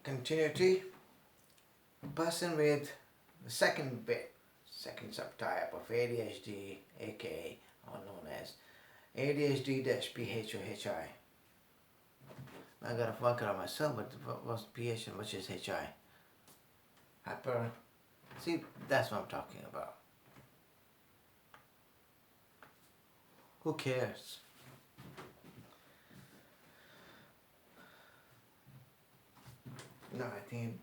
continuity, a person with the second subtype of ADHD, aka or known as ADHD-PH or HI. I gotta work it out myself, but what's PH and which is HI? Hyper. See, that's what I'm talking about. Who cares? No, I think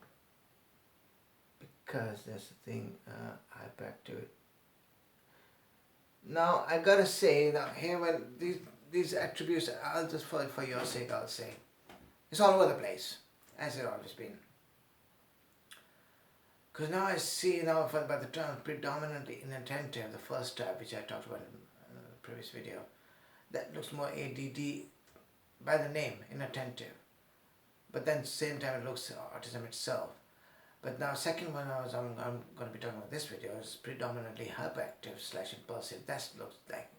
because that's the thing, hyperactive. Now I gotta say, now here when these attributes, I'll just for your sake, I'll say it's all over the place, as it's always been. Because now I see now by the term predominantly inattentive, the first type which I talked about in the previous video, that looks more ADD by the name, inattentive. But then same time it looks autism itself. But now second one I'm going to be talking about this video is predominantly hyperactive/impulsive. That looks like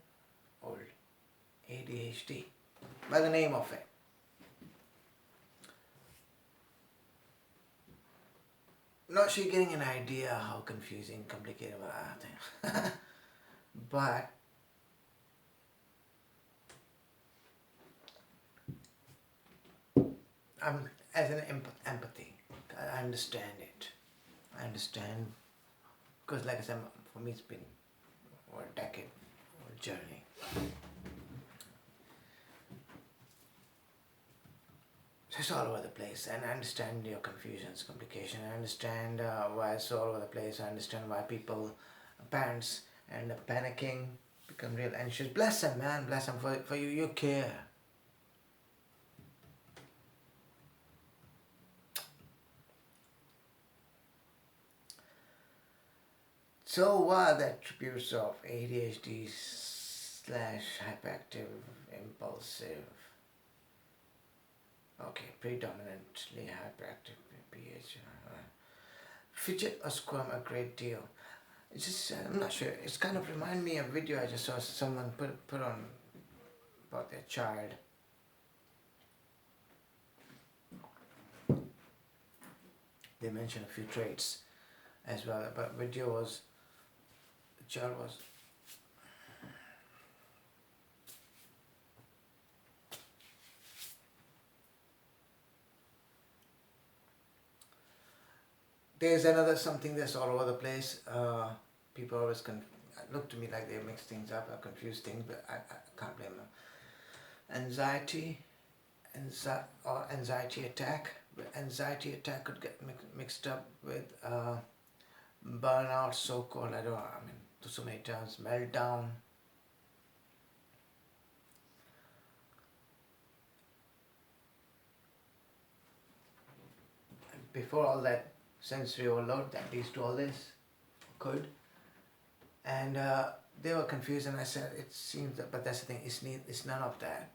old ADHD by the name of it. Not sure you're getting an idea how confusing, complicated I think. But I'm as an empathy. I understand it. I understand because, like I said, for me it's been over a decade, a journey. So it's all over the place, and I understand your confusions, complication. I understand why it's all over the place. I understand why parents end up panicking, become real anxious. Bless them, man. Bless them for you. You care. So what are the attributes of ADHD/hyperactive-impulsive? Okay, predominantly hyperactive PH. Fidget or squirm a great deal. It's just, I'm not sure, it's kind of remind me of a video I just saw someone put on about their child. They mentioned a few traits as well, but video was, the child was there's another something that's all over the place. People always look to me like they mix things up or confuse things, but I can't blame them. Anxiety or anxiety attack. Anxiety attack could get mixed up with burnout, so-called, so many terms, meltdown. Before all that sensory overload that leads to all this could, and they were confused, and I said it seems that, but that's the thing, it's none of that,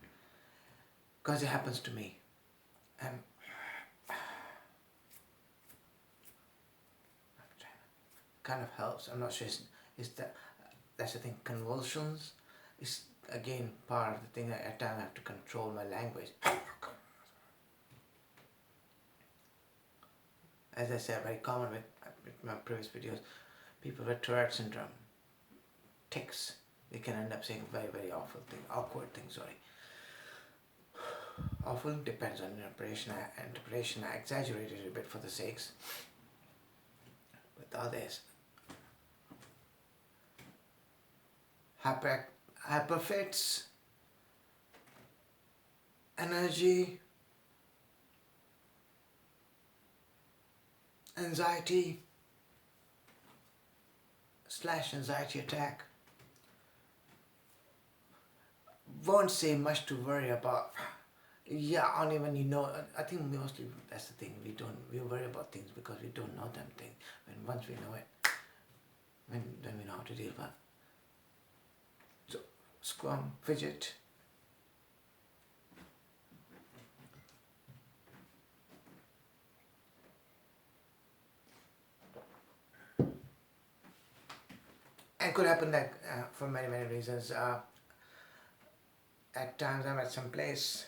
because it happens to me, and kind of helps. I'm not sure that's the thing. Convulsions is again part of the thing. At times I have to control my language. As I said, very common with my previous videos, people with Tourette syndrome, tics, they can end up saying very, very awkward things, Awful depends on interpretation. I exaggerated it a bit for the sakes. With all this, hyperfits, energy, anxiety/anxiety attack. Won't say much to worry about. Yeah, only when you know. I think mostly that's the thing. We worry about things because we don't know them things. When once we know it, then we know how to deal with it. So squirm, fidget. It could happen that for many reasons. At times I'm at some place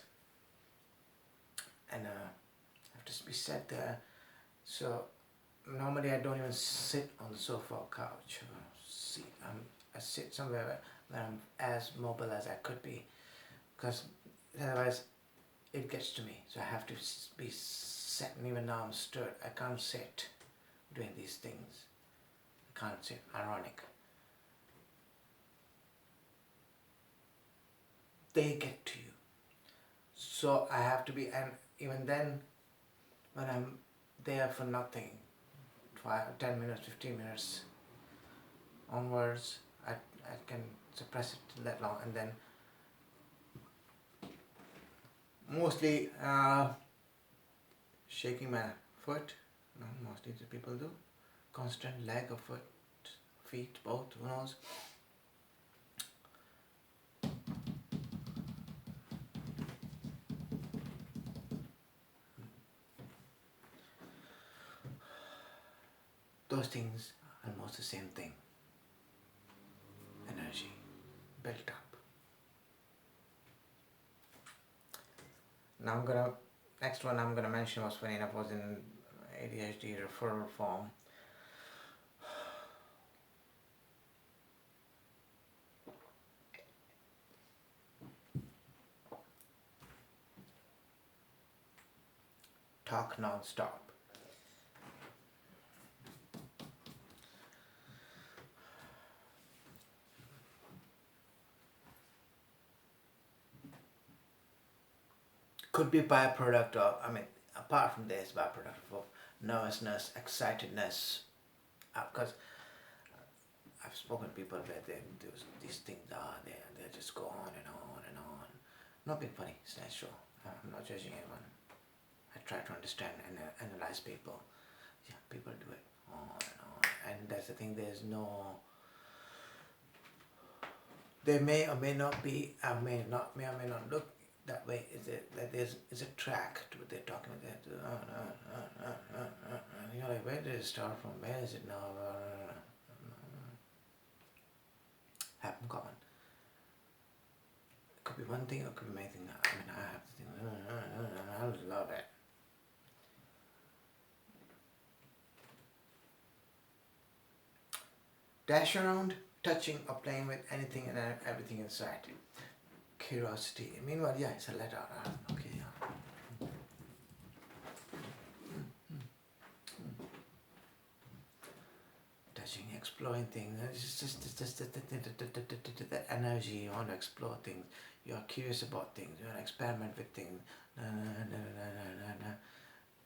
and I have have to be sat there. So normally I don't even sit on the sofa or couch or seat. I sit somewhere where I'm as mobile as I could be, because otherwise it gets to me. So I have to be sat, and even now I'm stood. I can't sit doing these things. I can't sit. Ironic. They get to you. So I have to be, and even then, when I'm there for nothing, 10 minutes, 15 minutes onwards, I can suppress it that long, and then mostly shaking my foot. No, mostly the people do. Constant leg or foot, feet, both, who knows. Those things are almost the same thing. Energy built up. Now next one I'm gonna mention was funny enough, was in ADHD referral form. Talk non-stop. Could be byproduct of, apart from this, byproduct of nervousness, excitedness, because I've spoken to people where these things are there, they just go on and on and on. Not being funny, it's natural. I'm not judging anyone. I try to understand and analyze people. Yeah, people do it on and on. And that's the thing, there's no... They may or may not be, may or may not look that way. Is a track to what they're talking about. And you're like, where did it start from? Where is it now? Happen common. It could be one thing or it could be many things. I have to think, I love it. Dash around, touching or playing with anything and everything inside. Curiosity. Meanwhile, yeah, it's a let out. Okay, yeah. Touching, exploring things. It's just that energy. You want to explore things. You are curious about things. You want to experiment with things.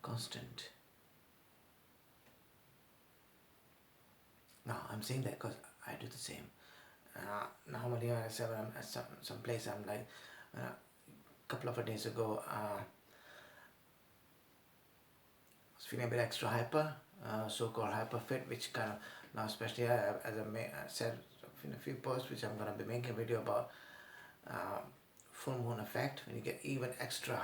Constant. Now, I'm saying that because I do the same. Normally when I say I'm at some place, I'm like, a couple of days ago, I was feeling a bit extra hyper, so-called hyper fit, which kind of, now especially as I said in a few posts, which I'm going to be making a video about, full moon effect, when you get even extra.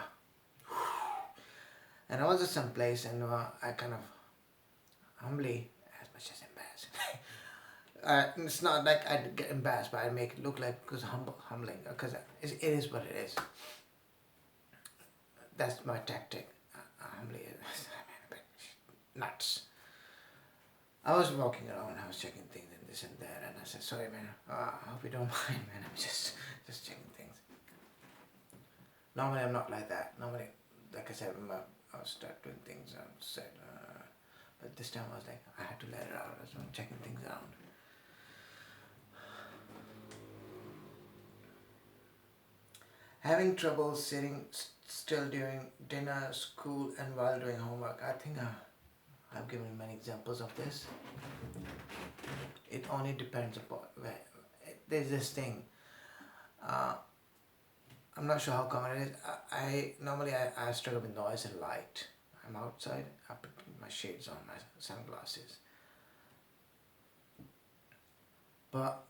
And I was at some place, and I kind of humbly, as much as embarrassing, it's not like I get embarrassed, but I make it look like because humbling, because it is what it is. That's my tactic. Humbly, nuts. I was walking around, I was checking things and this and that, and I said, sorry man, I hope you don't mind, man, I'm just checking things. Normally I'm not like that. Normally, like I said, I'll start doing things, I said, but this time I was like, I had to let it out. I was checking things around. Having trouble sitting still during dinner, school, and while doing homework. I think I've given many examples of this. It only depends upon where. There's this thing. I'm not sure how common it is. Normally I struggle with noise and light. I'm outside, I put my shades on, my sunglasses. But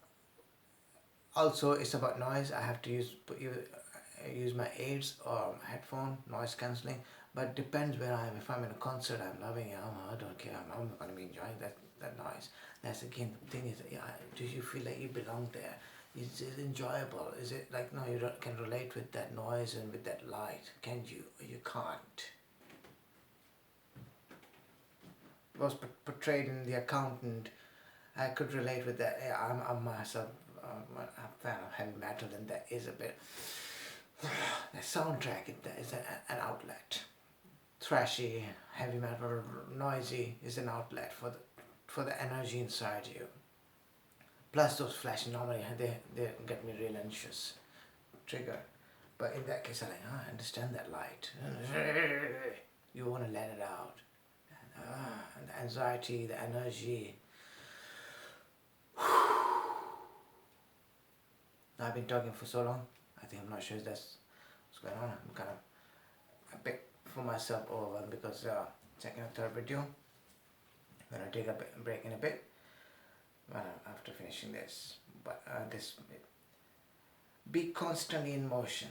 also it's about noise. I have to use my aids or headphone, noise cancelling. But it depends where I am. If I'm in a concert, I'm loving it. I don't care. I'm not going to be enjoying that noise. That's again, the thing is, yeah, do you feel like you belong there? Is it enjoyable? Is it like, no, you can relate with that noise and with that light? Can you? Or you can't. was portrayed in The Accountant, I could relate with that. Yeah, I'm myself a fan of heavy metal, and that is a bit. The soundtrack is an outlet. Thrashy, heavy metal, noisy is an outlet for the energy inside you. Plus those flashy normally they get me real anxious, triggered. But in that case, I'm like, oh, I understand that light. You want to let it out. And the anxiety, the energy. I've been talking for so long. I think I'm not sure if that's what's going on. I'm kind of a bit for myself overwhelmed because second or third video. I'm gonna take a break in a bit. After finishing this, but this bit. Be constantly in motion.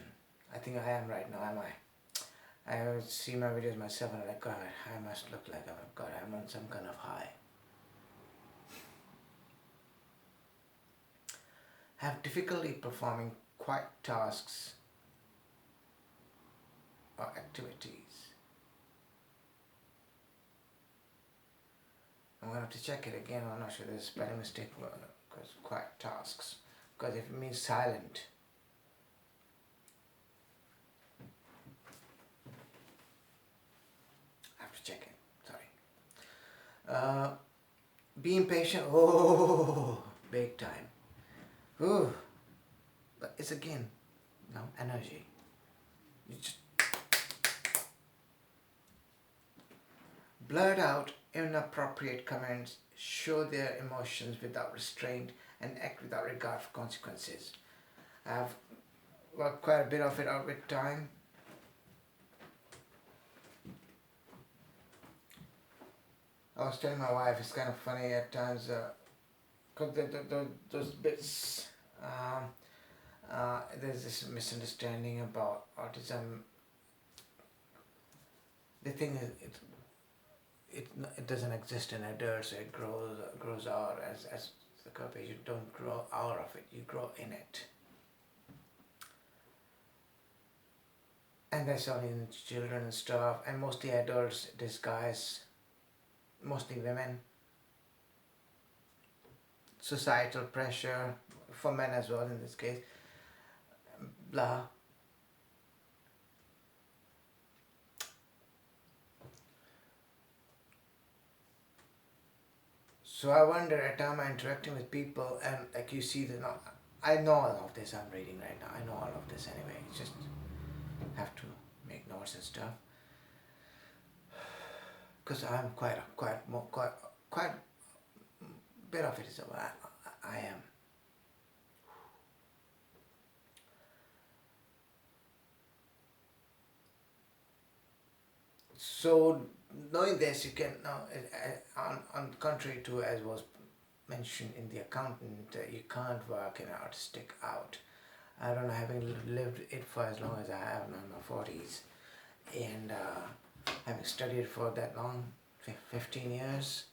I think I am right now. Am I? I see my videos myself and I'm like, God, I must look like I'm on some kind of high. Have difficulty performing quiet tasks or activities. I'm going to have to check it again. I'm not sure there's a spelling mistake because quiet tasks. Because if it means silent, I have to check it. Sorry. Be impatient. Oh, big time. Ooh. But it's again, energy. You just blurt out inappropriate comments, show their emotions without restraint, and act without regard for consequences. I've worked quite a bit of it out with time. I was telling my wife, it's kind of funny at times, because those bits, there's this misunderstanding about autism. The thing is, it doesn't exist in adults, so it grows out as the curvature. You don't grow out of it, you grow in it. And that's only in children and stuff, and mostly adults disguise, mostly women. Societal pressure, for men as well in this case, blah. So I wonder at time I'm interacting with people and like you see I know all of this I'm reading right now. I know all of this anyway. It's just have to make notes and stuff. Because I'm quite bit of it is what I am. So knowing this, you can now, on contrary to as was mentioned in The Accountant, you can't work an artistic out. I don't know, having lived it for as long as I have now in my 40s, and having studied for that long, 15 years,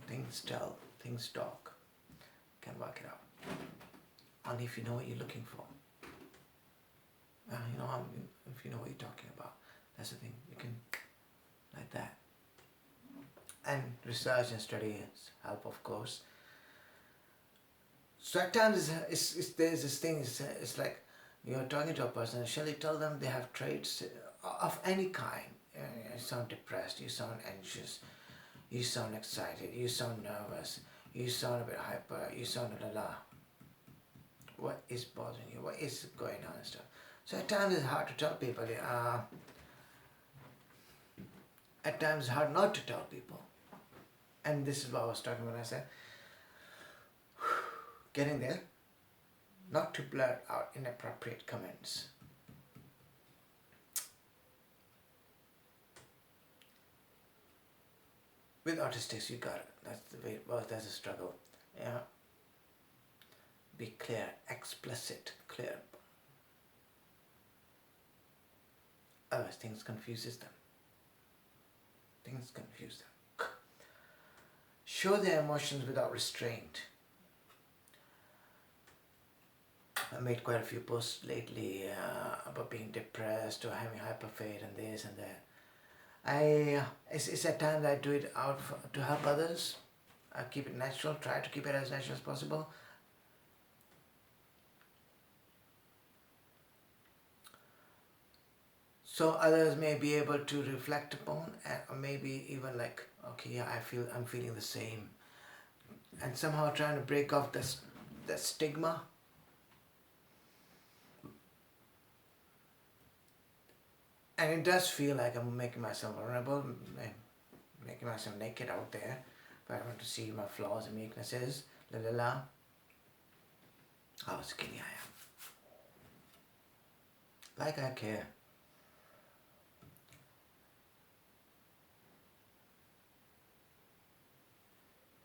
things tell, things talk. You can work it out. Only if you know what you're looking for. If you know what you're talking about. That's the thing, you can, like that. And research and study help, of course. So at times there's this thing, it's like you're talking to a person, shall you tell them they have traits of any kind? You sound depressed, you sound anxious, you sound excited, you sound nervous, you sound a bit hyper, you sound la. What is bothering you? What is going on and stuff? So at times it's hard to tell people. At times it's hard not to tell people. And this is what I was talking when I said, getting there, not to blurt out inappropriate comments. With autistics, you got it. That's the way it works. That's a struggle. Yeah. Be clear, explicit, clear. Otherwise, things confuses them. Things confuse them. Show their emotions without restraint. I made quite a few posts lately about being depressed or having hyperfade and this and that. It's at times I do it out to help others. I keep it natural, try to keep it as natural as possible. So others may be able to reflect upon, or maybe even like, okay, yeah, I'm feeling the same, and somehow trying to break off this stigma. And it does feel like I'm making myself vulnerable, making myself naked out there. But I want to see my flaws and weaknesses, how skinny I am. Like I care.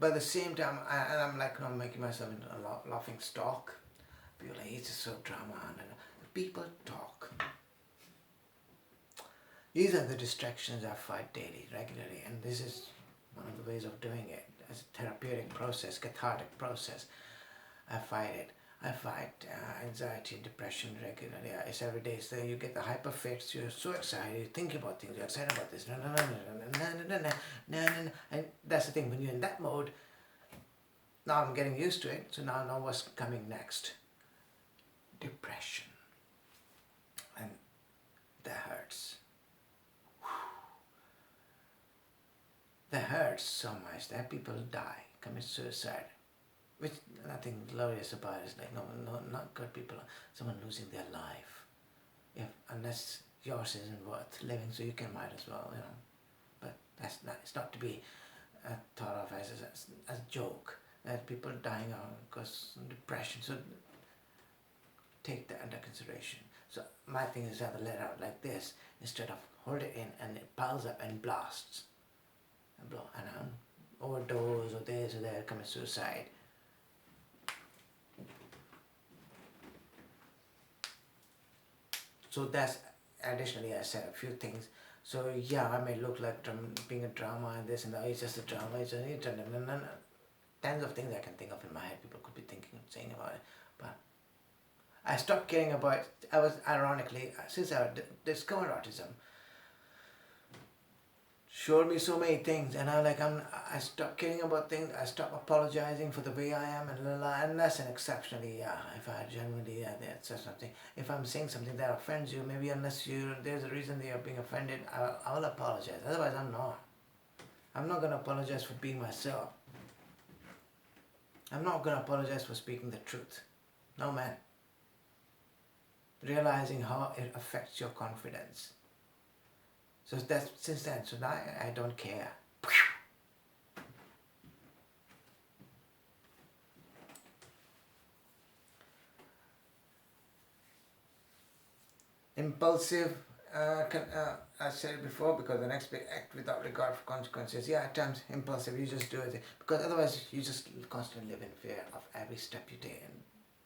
But at the same time, I'm like, I'm making myself into a laughing stock. People are like, he's just so drama. And people talk. These are the distractions I fight daily, regularly, and this is one of the ways of doing it. As a therapeutic process, cathartic process, I fight it. I fight anxiety and depression regularly. It's every day. So you get the hyper fix. You're so excited. You think about things. You're excited about this. And that's the thing. When you're in that mode, now I'm getting used to it. So now I know what's coming next. Depression, and that hurts. That hurts so much that people die, commit suicide. Which nothing glorious about it. It's like, no, not good people. Someone losing their life. Unless yours isn't worth living, so you can might as well, But it's not to be thought of as a joke. That people dying because of depression. So take that under consideration. So my thing is to have a let out like this instead of hold it in and it piles up and blasts. And overdose or this or that, commit suicide. So that's additionally I said a few things. So yeah, I may look like being a drama and this and that. It's just a drama. It's just tens of things I can think of in my head. People could be thinking and saying about it, but I stopped caring about it. I was ironically, since I discovered autism, showed me so many things, and I stopped caring about things. I stopped apologizing for the way I am, and unless and exceptionally, if I genuinely that's something. If I'm saying something that offends you, maybe unless there's a reason they are being offended, I'll apologize. Otherwise, I'm not. I'm not gonna apologize for being myself. I'm not gonna apologize for speaking the truth. No, man. Realizing how it affects your confidence. So that's since then. So now I don't care. Impulsive, I said it before, because the next big act without regard for consequences. Yeah, at times impulsive, you just do it. Because otherwise you just constantly live in fear of every step you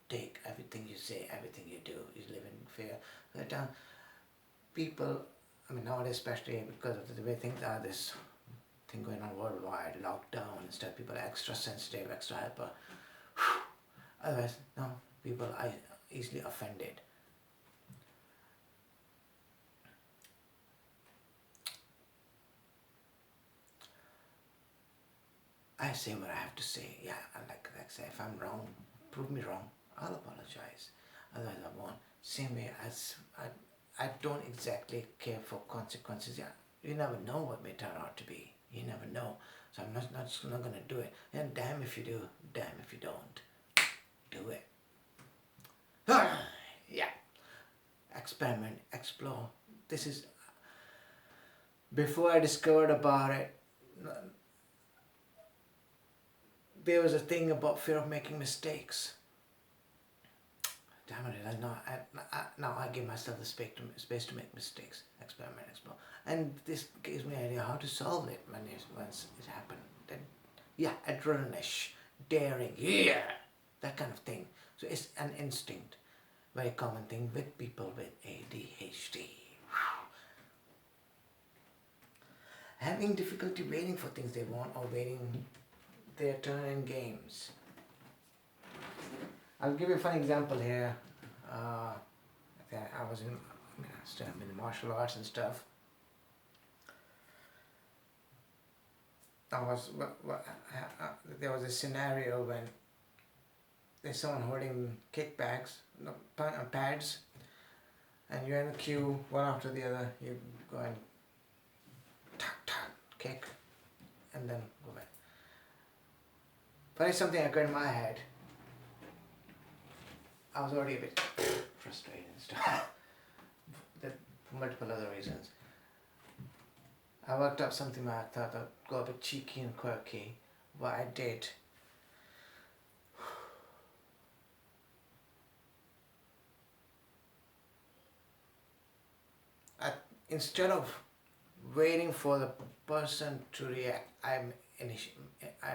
take, everything you say, everything you do. You live in fear. So at times, people, nowadays especially because of the way things are, this thing going on worldwide, lockdown and stuff, people are extra sensitive, extra hyper. Otherwise, no, people are easily offended. I say what I have to say. Yeah, like I say, if I'm wrong, prove me wrong, I'll apologize. Otherwise I won't. Same way as I don't exactly care for consequences. Yeah, you never know what may turn out to be. You never know. So I'm not gonna do it. And damn if you do, damn if you don't. Do it. Yeah. Experiment, explore. This is before I discovered about it. There was a thing about fear of making mistakes. Damn it! Now I give myself the space to make mistakes, experiment, explore, and this gives me an idea how to solve it once it happened. Then, yeah, adrenaline, daring, yeah, that kind of thing. So it's an instinct, very common thing with people with ADHD. Having difficulty waiting for things they want or waiting their turn in games. I'll give you a fun example here. I was in, I'm in the martial arts and stuff. There was a scenario when there's someone holding kickbacks, no, pads, and you're in the queue, one after the other. You go and kick, and then go back. But it's something occurred in my head. I was already a bit frustrated and stuff. For multiple other reasons. I worked up something I thought I'd go a bit cheeky and quirky. What I did, instead of waiting for the person to react, I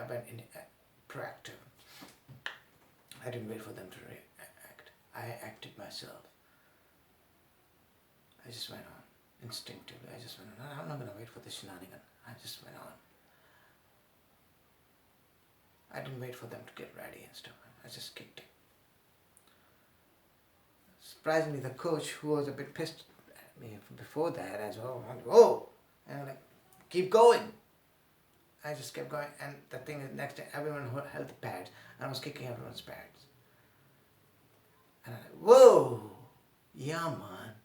went proactive. I didn't wait for them to react. I acted myself. I just went on instinctively. I just went on. I'm not going to wait for the shenanigan. I just went on. I didn't wait for them to get ready and stuff. I just kicked it. Surprisingly, the coach, who was a bit pissed at me before that as well, whoa! And I'm like, keep going. I just kept going, and the thing is, next day, everyone held the pads, and I was kicking everyone's pads. And I'm like, whoa! Yeah, man.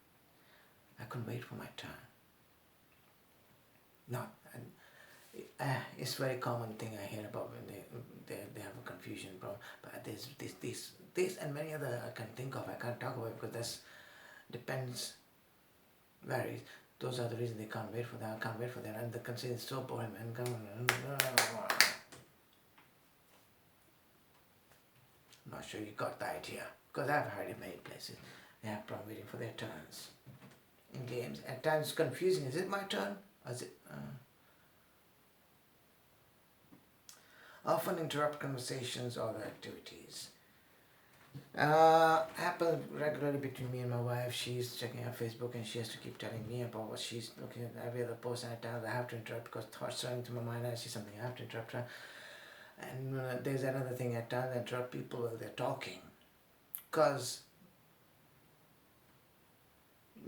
I couldn't wait for my turn. No, it's a very common thing I hear about when they have a confusion problem. But there's this and many other I can think of. I can't talk about it because that's depends, varies. Those are the reasons they can't wait for that. I can't wait for that, and they can say it's so boring, man. I'm not sure you got the idea, because I've heard it many places. They have problem waiting for their turns in games. At times it's confusing. Is it my turn? Or is it? Often interrupt conversations or activities. Happens regularly between me and my wife. She's checking her Facebook and she has to keep telling me about what she's looking at. Every other post and at times I have to interrupt because thoughts are into my mind. I see something, I have to interrupt her. And there's another thing, at times I interrupt people while they're talking. Because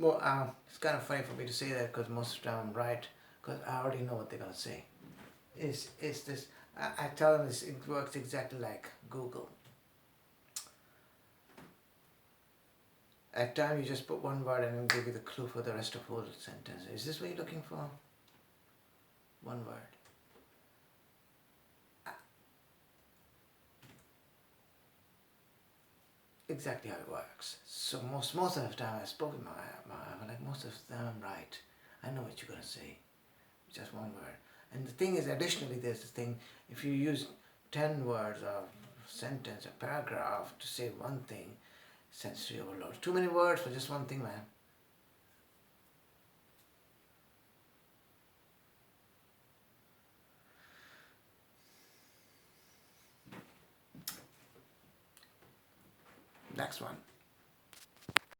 it's kind of funny for me to say that because most of the time I'm right, because I already know what they're going to say. It's this, I tell them this, it works exactly like Google. At times you just put one word and it'll give you the clue for the rest of the whole sentence. Is this what you're looking for? One word. Exactly how it works. So most of the time I spoke with my wife, like most of the time I'm right. I know what you're going to say. Just one word. And the thing is, additionally, there's the thing, if you use 10 words or sentence or paragraph to say one thing, sensory overload. Too many words for just one thing, man. Next one.